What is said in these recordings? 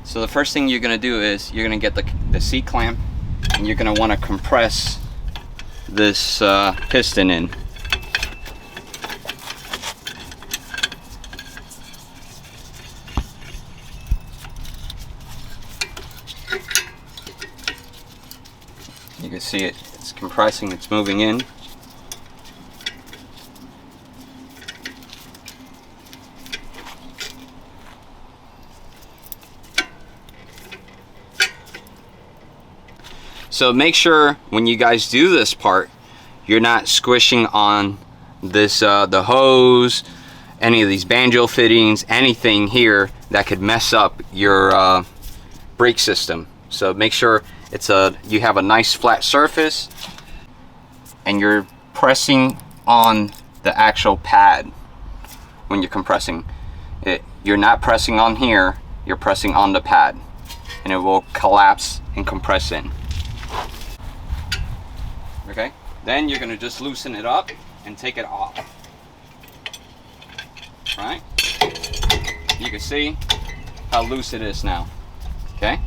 So the first thing you're going to do is you're going to get the C-clamp, and you're going to want to compress this piston in. You can see it's compressing, it's moving in. So make sure when you guys do this part, you're not squishing on this the hose, any of these banjo fittings, anything here that could mess up your brake system. So make sure you have a nice flat surface and you're pressing on the actual pad when you're compressing it. You're not pressing on here, you're pressing on the pad, and it will collapse and compress in. Okay, then you're gonna just loosen it up and take it off. Right? You can see how loose it is now. Okay.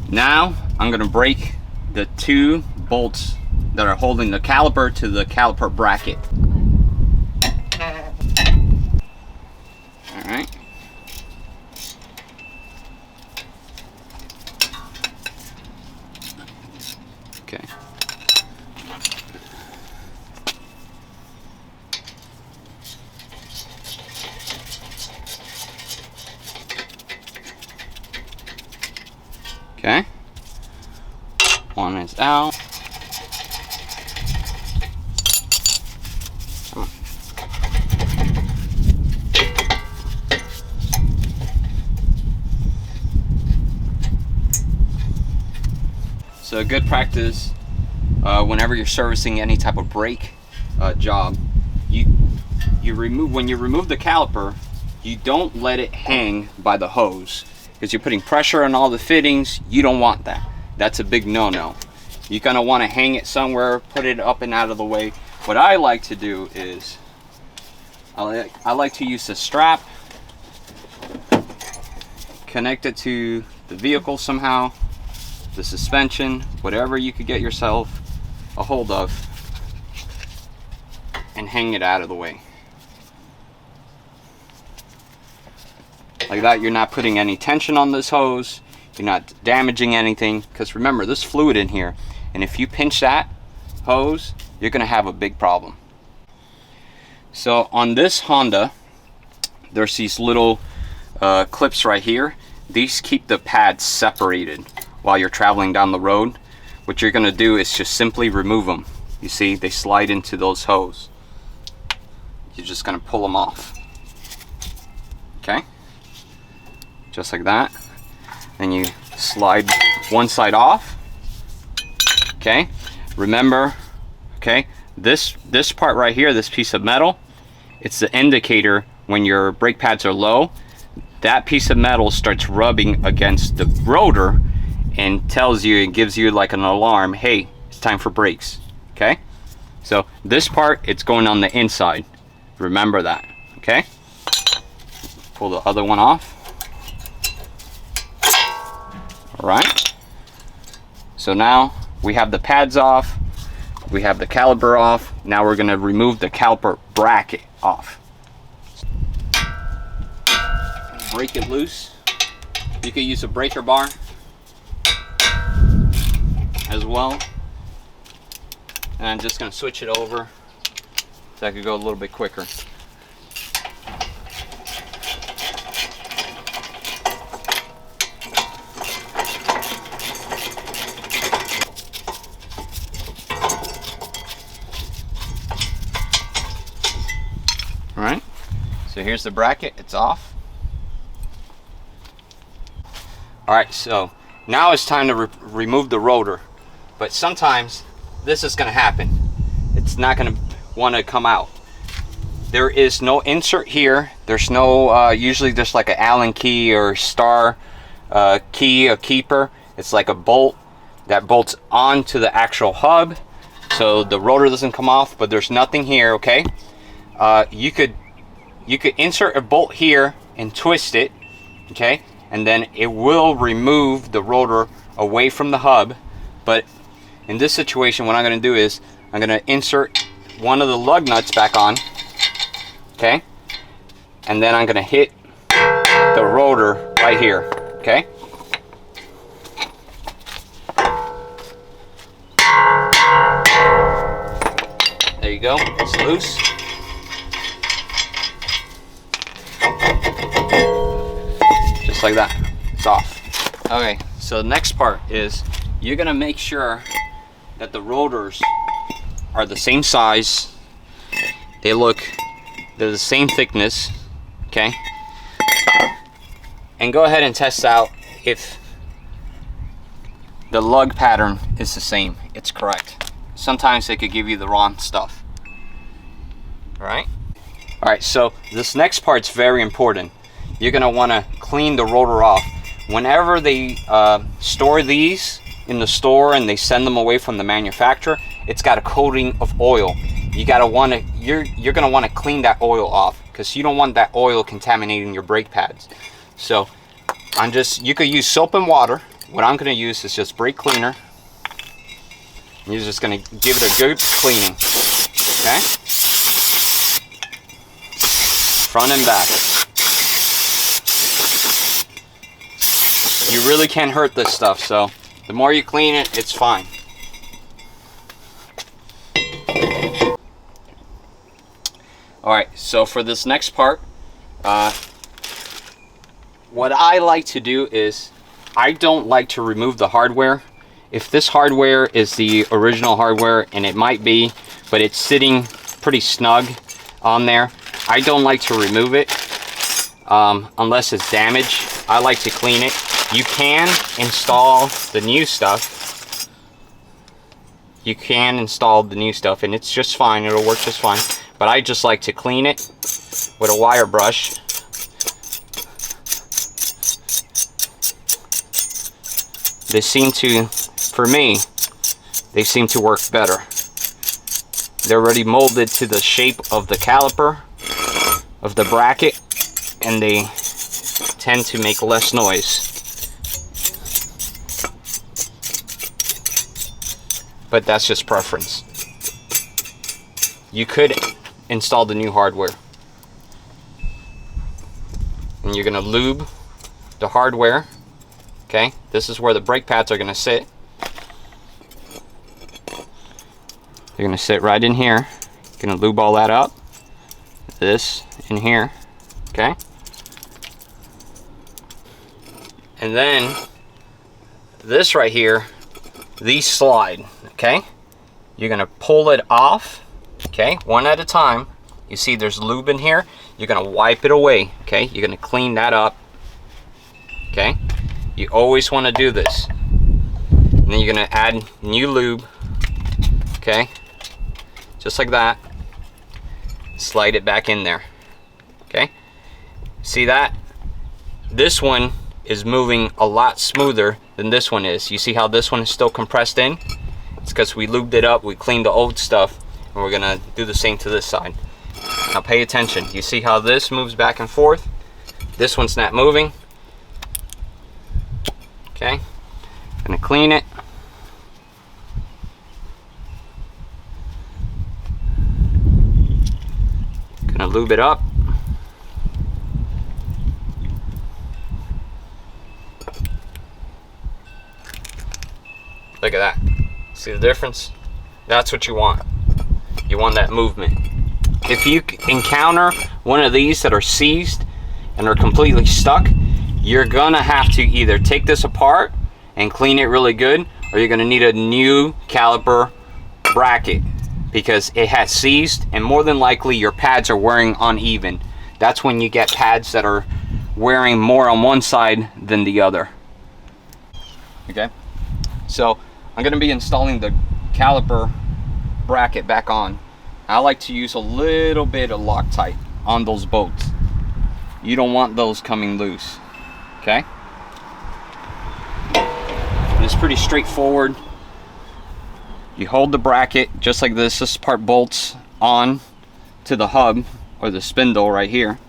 Now I'm gonna break the 2 bolts that are holding the caliper to the caliper bracket. All right. Okay. Okay. One is out. Come on. So a good practice whenever you're servicing any type of brake job, when you remove the caliper, you don't let it hang by the hose, because you're putting pressure on all the fittings. You don't want that. That's a big no-no. You're gonna want to hang it somewhere, put it up and out of the way. What I like to do is I like to use the strap, connect it to the vehicle somehow, the suspension, whatever you could get yourself a hold of, and hang it out of the way. Like that, you're not putting any tension on this hose, you're not damaging anything, because remember, there's fluid in here, and if you pinch that hose, you're gonna have a big problem. So on this Honda, there's these little clips right here. These keep the pads separated while you're traveling down the road. What you're gonna do is just simply remove them. You see, they slide into those hoses. You're just gonna pull them off. Okay? Just like that. Then you slide one side off. Okay? Remember, okay, this part right here, this piece of metal, it's the indicator when your brake pads are low. That piece of metal starts rubbing against the rotor and tells you, and gives you like an alarm, hey, it's time for brakes. Okay? So this part, it's going on the inside. Remember that. Okay? Pull the other one off. Alright. So now we have the pads off. We have the caliper off. Now we're going to remove the caliper bracket off. Break it loose. You could use a breaker bar as well. And I'm just going to switch it over so I could go a little bit quicker. Alright, so here's the bracket, it's off. Alright, so now it's time to remove the rotor. But sometimes this is going to happen. It's not going to want to come out. There is no insert here. There's no, usually there's like an Allen key or star key, a keeper. It's like a bolt that bolts onto the actual hub, so the rotor doesn't come off, but there's nothing here, okay? You could insert a bolt here and twist it, okay? And then it will remove the rotor away from the hub. But in this situation, what I'm going to do is I'm going to insert one of the lug nuts back on, okay? And then I'm going to hit the rotor right here, okay? There you go, it's loose. Just like that, it's off. Okay, so the next part is you're gonna make sure that the rotors are the same size. They're the same thickness, okay? And go ahead and test out if the lug pattern is the same. It's correct. Sometimes they could give you the wrong stuff. All right, so this next part's very important. You're gonna wanna clean the rotor off. Whenever they store these in the store and they send them away from the manufacturer, it's got a coating of oil. You're gonna wanna clean that oil off because you don't want that oil contaminating your brake pads. So you could use soap and water. What I'm gonna use is just brake cleaner. You're just gonna give it a good cleaning, okay? Front and back. You really can't hurt this stuff, so the more you clean it, it's fine. Alright, so for this next part, what I like to do is, I don't like to remove the hardware. If this hardware is the original hardware, and it might be, but it's sitting pretty snug on there, I don't like to remove it unless it's damaged. I like to clean it. You can install the new stuff. You can install the new stuff and it's just fine. It'll work just fine. But I just like to clean it with a wire brush. They seem to, for me, they seem to work better. They're already molded to the shape of the caliper, of the bracket, and they tend to make less noise. But that's just preference. You could install the new hardware. And you're gonna lube the hardware. Okay, this is where the brake pads are gonna sit. They're gonna sit right in here. You're gonna lube all that up. This in here, okay? And then this right here, these slide, okay? You're gonna pull it off, okay? One at a time. You see there's lube in here. You're gonna wipe it away, okay? You're gonna clean that up, okay? You always wanna do this. And then you're gonna add new lube, okay? Just like that. Slide it back in there, okay? See that? This one is moving a lot smoother than this one is. You see how this one is still compressed in? It's because we lubed it up, we cleaned the old stuff, and we're gonna do the same to this side. Now pay attention. You see how this moves back and forth? This one's not moving. Okay, gonna clean it. Gonna lube it up. Look at that. See the difference? That's what you want. You want that movement. If you encounter one of these that are seized and are completely stuck, you're gonna have to either take this apart and clean it really good, or you're gonna need a new caliper bracket because it has seized, and more than likely your pads are wearing uneven. That's when you get pads that are wearing more on one side than the other. Okay, so I'm gonna be installing the caliper bracket back on. I like to use a little bit of Loctite on those bolts. You don't want those coming loose, okay? And it's pretty straightforward. You hold the bracket just like this. This part bolts on to the hub or the spindle right here.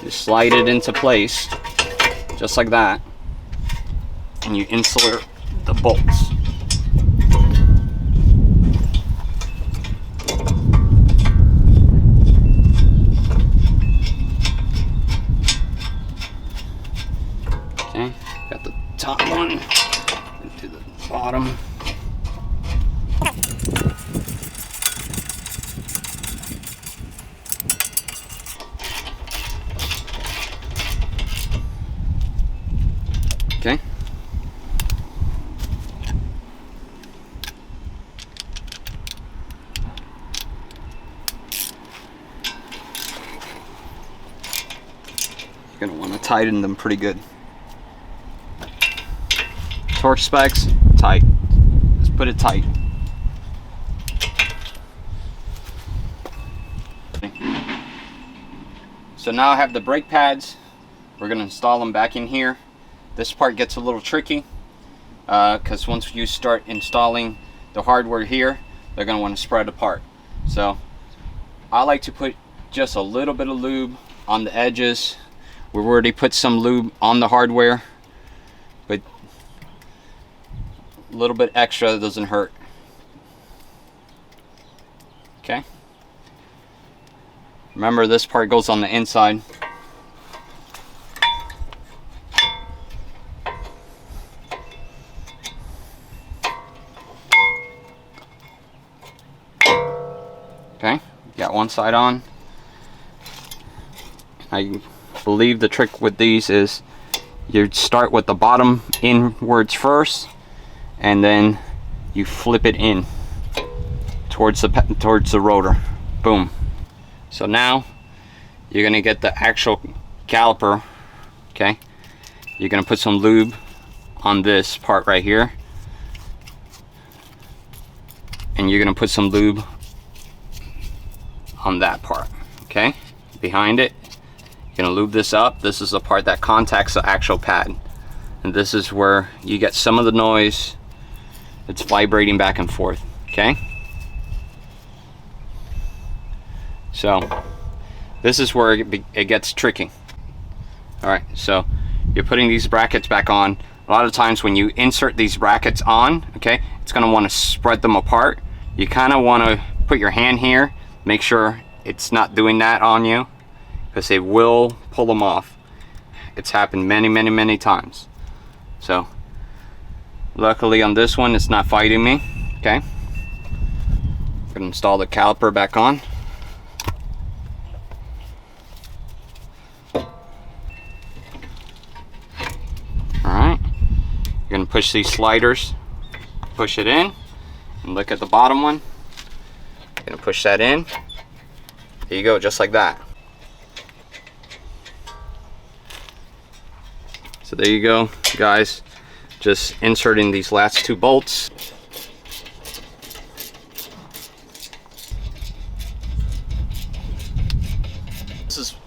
You slide it into place, just like that, and you insert the bolts. Okay, got the top one into the bottom. Okay. You're gonna want to tighten them pretty good. Torque specs, tight. Just put it tight. So now I have the brake pads. We're gonna install them back in here. This part gets a little tricky because once you start installing the hardware here, they're gonna want to spread apart. So I like to put just a little bit of lube on the edges. We've already put some lube on the hardware, but a little bit extra doesn't hurt. Okay. Remember, this part goes on the inside. Okay, got one side on. I believe the trick with these is you start with the bottom inwards first, and then you flip it in towards the rotor. Boom. So now you're gonna get the actual caliper. Okay, you're gonna put some lube on this part right here, and you're gonna put some lube on that part. Okay, behind it, you're gonna lube this up. This is the part that contacts the actual pad, and this is where you get some of the noise. It's vibrating back and forth. Okay, so this is where it gets tricky. All right, so you're putting these brackets back on. A lot of times when you insert these brackets on, okay, it's gonna want to spread them apart. You kind of want to put your hand here, make sure it's not doing that on you, because it will pull them off. It's happened many times. So luckily on this one, it's not fighting me. Okay, I'm gonna install the caliper back on. Alright, you're gonna push these sliders, push it in, and look at the bottom one. You're gonna push that in. There you go, just like that. So there you go, guys. Just inserting these last two bolts.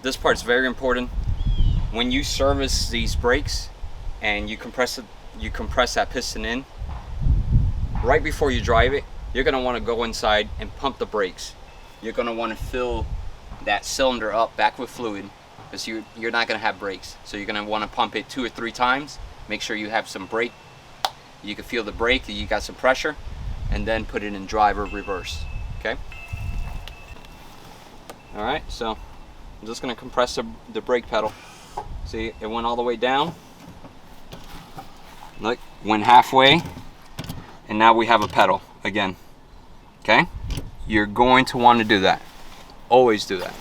This part's very important. When you service these brakes and you compress that piston in, right before you drive it, you're gonna want to go inside and pump the brakes. You're gonna want to fill that cylinder up back with fluid, because you're not gonna have brakes. So you're gonna want to pump it 2 or 3 times. Make sure you have some brake. You can feel the brake, that you got some pressure, and then put it in drive or reverse. Okay. All right. So I'm just gonna compress the brake pedal. See, it went all the way down. Look, went halfway, and now we have a pedal again. Okay. You're going to want to do that. Always do that.